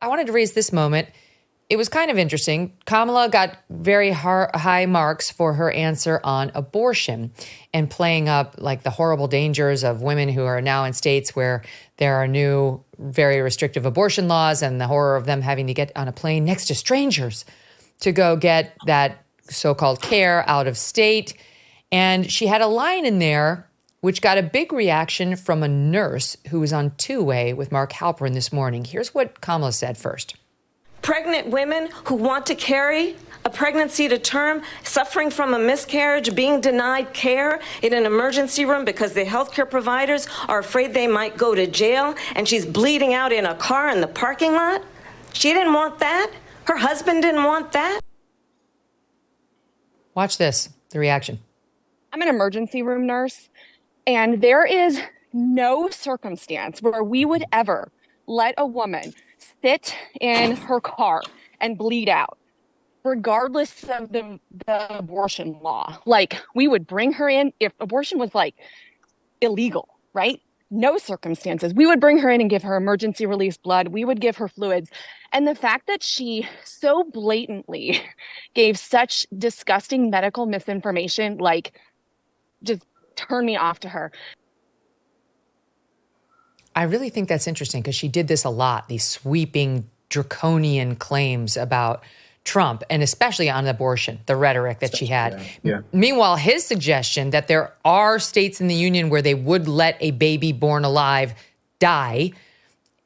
I wanted to raise this moment. It was kind of interesting. Kamala got very high marks for her answer on abortion and playing up like the horrible dangers of women who are now in states where there are new, very restrictive abortion laws and the horror of them having to get on a plane next to strangers to go get that so-called care out of state. And she had a line in there which got a big reaction from a nurse who was on two-way with Mark Halperin this morning. Here's what Kamala said first. Pregnant women who want to carry a pregnancy to term, suffering from a miscarriage, being denied care in an emergency room because the healthcare providers are afraid they might go to jail, and she's bleeding out in a car in the parking lot. She didn't want that. Her husband didn't want that. Watch this, the reaction. I'm an emergency room nurse, and there is no circumstance where we would ever let a woman sit in her car and bleed out, regardless of the abortion law. Like, we would bring her in if abortion was like illegal, right? No circumstances. We would bring her in and give her emergency release blood. We would give her fluids. And the fact that she so blatantly gave such disgusting medical misinformation, like, just turned me off to her. I really think that's interesting because she did this a lot, these sweeping draconian claims about Trump, and especially on abortion, the rhetoric that she had. Yeah. Meanwhile, his suggestion that there are states in the union where they would let a baby born alive die,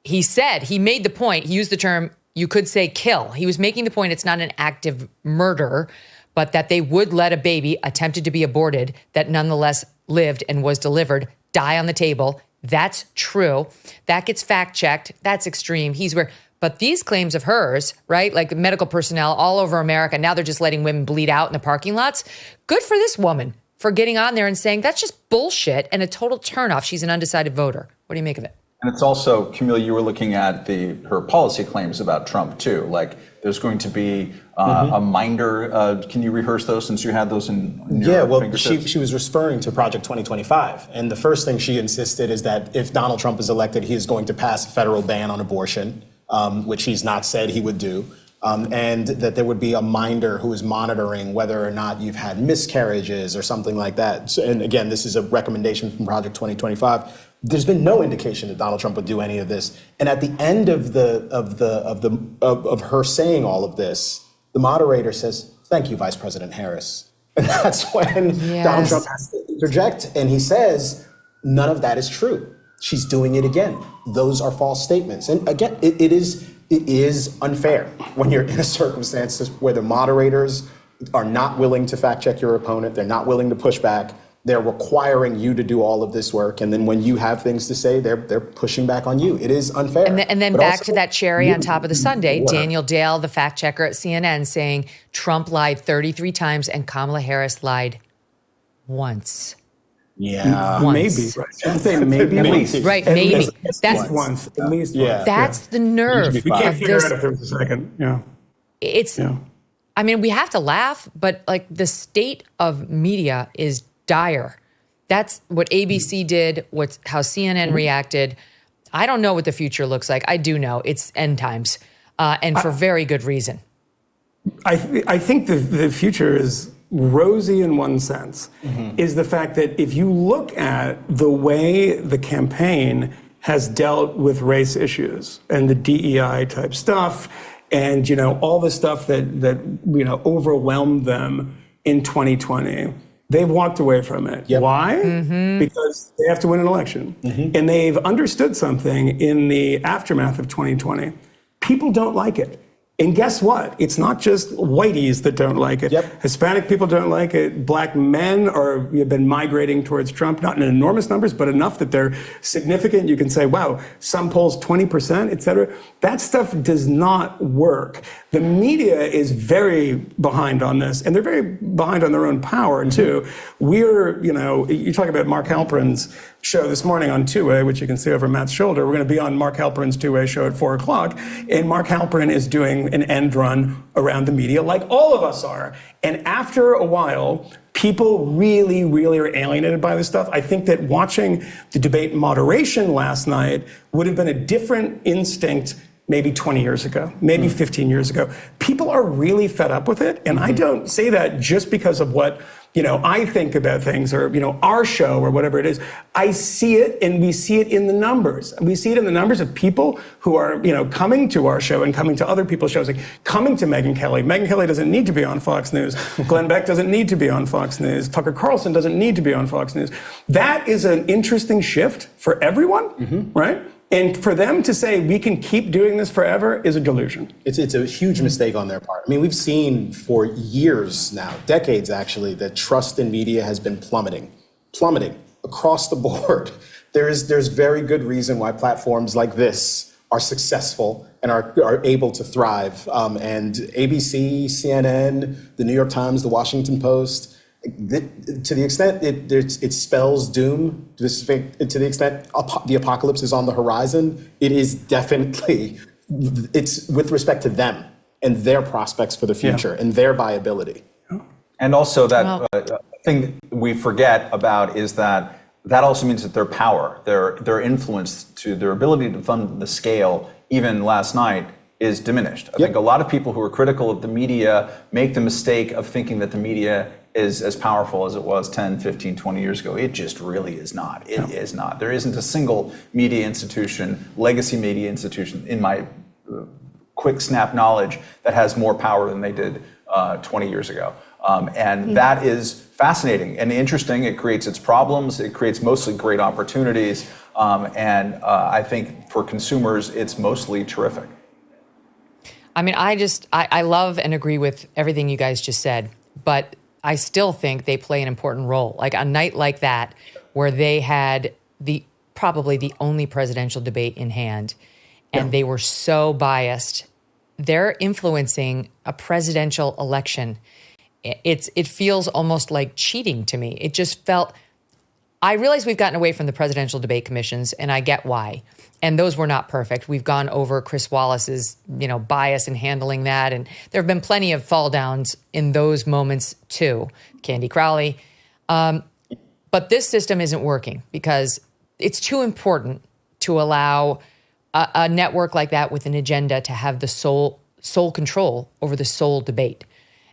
he made the point, he used the term, you could say kill. He was making the point it's not an active murder, but that they would let a baby attempted to be aborted that nonetheless lived and was delivered die on the table. That's true. That gets fact checked. That's extreme. But these claims of hers, right? Like medical personnel all over America, now they're just letting women bleed out in the parking lots. Good for this woman for getting on there and saying that's just bullshit and a total turnoff. She's an undecided voter. What do you make of it? And it's also, Kmele, you were looking at her policy claims about Trump too. Like there's going to be a minder. Can you rehearse those since you had those in your fingertips? She was referring to Project 2025. And the first thing she insisted is that if Donald Trump is elected, he is going to pass a federal ban on abortion, which he's not said he would do. And that there would be a minder who is monitoring whether or not you've had miscarriages or something like that. So, and again, this is a recommendation from Project 2025. There's been no indication that Donald Trump would do any of this. And at the end of her saying all of this, the moderator says, "Thank you, Vice President Harris." And that's when Donald Trump has to interject, and he says, "None of that is true. She's doing it again. Those are false statements." And again, it is unfair when you're in a circumstance where the moderators are not willing to fact check your opponent. They're not willing to push back. They're requiring you to do all of this work. And then when you have things to say, they're pushing back on you. It is unfair. And then back to that cherry on top of the sundae, Daniel Dale, the fact checker at CNN, saying Trump lied 33 times and Kamala Harris lied once. Yeah, once. Maybe. Right. I'd say maybe at least. Right, maybe. That's once. At least once. That's the nerve. We can't figure it out if there's a second. Yeah. I mean, we have to laugh, but like the state of media is dire. That's what ABC did, how CNN reacted. I don't know what the future looks like. I do know it's end times, and for very good reason. I think the future is rosy in one sense, is the fact that if you look at the way the campaign has dealt with race issues and the DEI type stuff, and all the stuff that overwhelmed them in 2020. They've walked away from it. Yep. Why? Because they have to win an election. And they've understood something in the aftermath of 2020. People don't like it. And guess what? It's not just whiteys that don't like it. Yep. Hispanic people don't like it. Black men have been migrating towards Trump, not in enormous numbers, but enough that they're significant. You can say, wow, some polls 20%, et cetera. That stuff does not work. The media is very behind on this, and they're very behind on their own power, too. We're, you talk about Mark Halperin's show this morning on Two-Way, which you can see over Matt's shoulder. We're going to be on Mark Halperin's Two-Way show at 4 o'clock. And Mark Halperin is doing an end run around the media like all of us are. And after a while, people really, really are alienated by this stuff. I think that watching the debate in moderation last night would have been a different instinct maybe 20 years ago, maybe 15 years ago. People are really fed up with it. And I don't say that just because of what, I think about things or, our show or whatever it is. I see it, and we see it in the numbers. We see it in the numbers of people who are, coming to our show and coming to other people's shows, like coming to Megyn Kelly. Megyn Kelly doesn't need to be on Fox News. Glenn Beck doesn't need to be on Fox News. Tucker Carlson doesn't need to be on Fox News. That is an interesting shift for everyone, right? And for them to say we can keep doing this forever is a delusion. It's a huge mistake on their part. I mean, we've seen for years now, decades actually, that trust in media has been plummeting across the board. There's very good reason why platforms like this are successful and are able to thrive. And ABC, CNN, the New York Times, the Washington Post, to the extent it spells doom, to the extent the apocalypse is on the horizon, it is definitely, it's with respect to them and their prospects for the future and their viability. And also that thing we forget about is that also means that their power, their influence, to their ability to fund the scale, even last night, is diminished. I think a lot of people who are critical of the media make the mistake of thinking that the media is as powerful as it was 10, 15, 20 years ago. It just really is not. It is not. There isn't a single media institution, legacy media institution, in my quick snap knowledge, that has more power than they did 20 years ago. And that is fascinating and interesting. It creates its problems. It creates mostly great opportunities. And I think for consumers, it's mostly terrific. I mean, I love and agree with everything you guys just said, but I still think they play an important role. Like a night like that, where they had probably the only presidential debate in hand, and they were so biased, they're influencing a presidential election. It feels almost like cheating to me. It just felt, I realize we've gotten away from the presidential debate commissions, and I get why. And those were not perfect. We've gone over Chris Wallace's, bias in handling that. And there have been plenty of fall downs in those moments too. Candy Crowley. But this system isn't working because it's too important to allow a network like that with an agenda to have the sole control over the sole debate.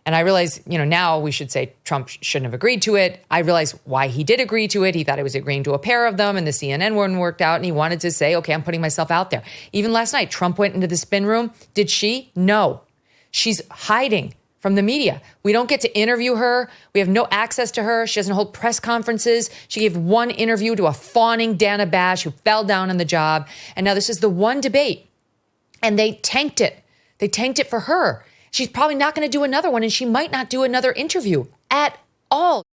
And I realize, now we should say Trump shouldn't have agreed to it. I realize why he did agree to it. He thought he was agreeing to a pair of them, and the CNN one worked out, and he wanted to say, okay, I'm putting myself out there. Even last night, Trump went into the spin room. Did she? No. She's hiding from the media. We don't get to interview her. We have no access to her. She doesn't hold press conferences. She gave one interview to a fawning Dana Bash who fell down on the job. And now this is the one debate, and they tanked it. They tanked it for her. She's probably not going to do another one, and she might not do another interview at all.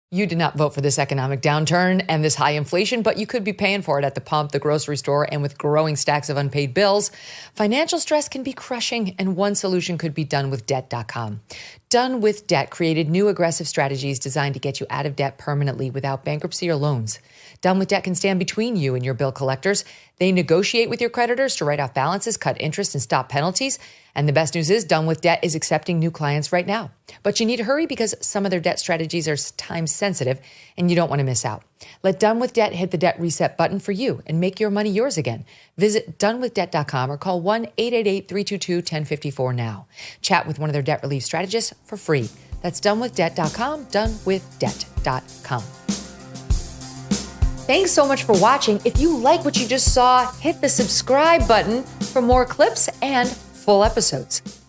You did not vote for this economic downturn and this high inflation, but you could be paying for it at the pump, the grocery store, and with growing stacks of unpaid bills. Financial stress can be crushing, and one solution could be donewithdebt.com. Done with Debt created new aggressive strategies designed to get you out of debt permanently without bankruptcy or loans. Done with Debt can stand between you and your bill collectors. They negotiate with your creditors to write off balances, cut interest, and stop penalties. And the best news is Done with Debt is accepting new clients right now. But you need to hurry because some of their debt strategies are time sensitive and you don't want to miss out. Let Done with Debt hit the debt reset button for you and make your money yours again. Visit donewithdebt.com or call 1-888-322-1054 now. Chat with one of their debt relief strategists for free. That's donewithdebt.com, donewithdebt.com. Thanks so much for watching. If you like what you just saw, hit the subscribe button for more clips and full episodes.